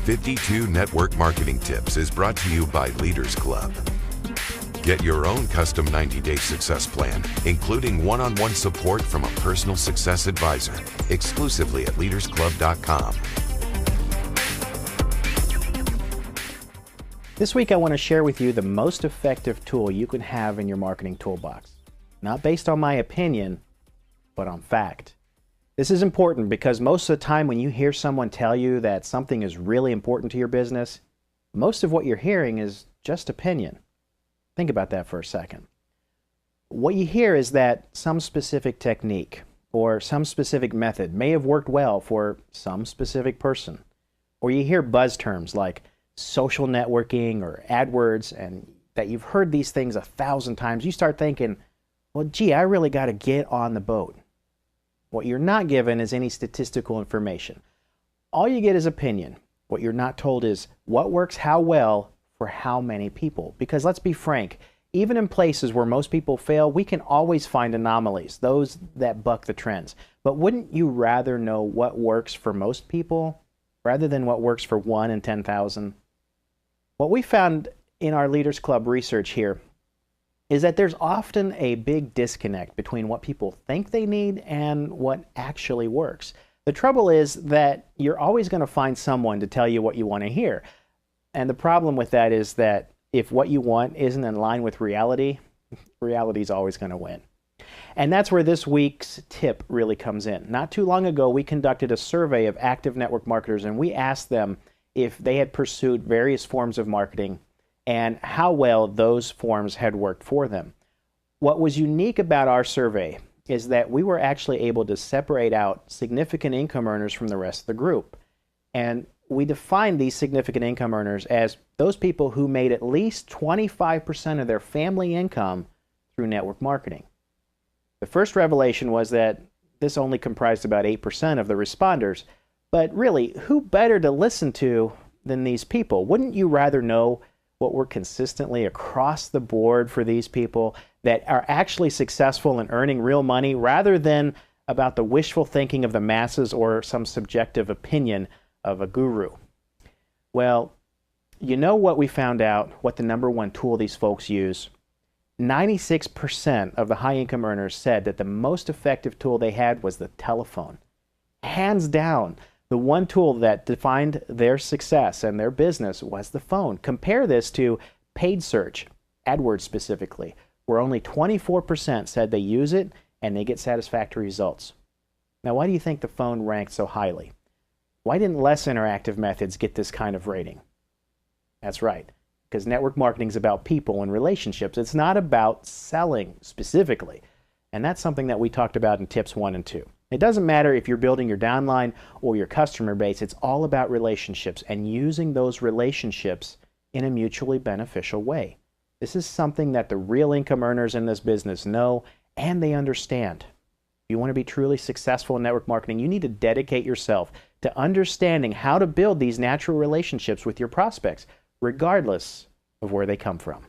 52 Network Marketing Tips is brought to you by Leaders Club. Get your own custom 90-day success plan, including one-on-one support from a personal success advisor, exclusively at leadersclub.com. This week I want to share with you the most effective tool you can have in your marketing toolbox. Not based on my opinion, but on fact. This is important because most of the time when you hear someone tell you that something is really important to your business, most of what you're hearing is just opinion. Think about that for a second. What you hear is that some specific technique or some specific method may have worked well for some specific person. Or you hear buzz terms like social networking or AdWords, and that you've heard these things 1,000 times. You start thinking, well, gee, I really got to get on the boat. What you're not given is any statistical information. All you get is opinion. What you're not told is what works how well for how many people. Because let's be frank, even in places where most people fail, we can always find anomalies, those that buck the trends. But wouldn't you rather know what works for most people rather than what works for 1 in 10,000? What we found in our Leaders Club research here is that there's often a big disconnect between what people think they need and what actually works. The trouble is that you're always going to find someone to tell you what you want to hear. And the problem with that is that if what you want isn't in line with reality, reality is always going to win. And that's where this week's tip really comes in. Not too long ago, we conducted a survey of active network marketers, and we asked them if they had pursued various forms of marketing and how well those forms had worked for them. What was unique about our survey is that we were actually able to separate out significant income earners from the rest of the group. And we defined these significant income earners as those people who made at least 25% of their family income through network marketing. The first revelation was that this only comprised about 8% of the responders. But really, who better to listen to than these people? Wouldn't you rather know what worked consistently across the board for these people that are actually successful in earning real money rather than about the wishful thinking of the masses or some subjective opinion of a guru? Well, you know what we found out, what the number one tool these folks use? 96% of the high income earners said that the most effective tool they had was the telephone. Hands down, the one tool that defined their success and their business was the phone. Compare this to paid search, AdWords specifically, where only 24% said they use it and they get satisfactory results. Now, why do you think the phone ranked so highly? Why didn't less interactive methods get this kind of rating? That's right, because network marketing is about people and relationships. It's not about selling specifically. And that's something that we talked about in tips 1 and 2. It doesn't matter if you're building your downline or your customer base. It's all about relationships and using those relationships in a mutually beneficial way. This is something that the real income earners in this business know and they understand. If you want to be truly successful in network marketing, you need to dedicate yourself to understanding how to build these natural relationships with your prospects, regardless of where they come from.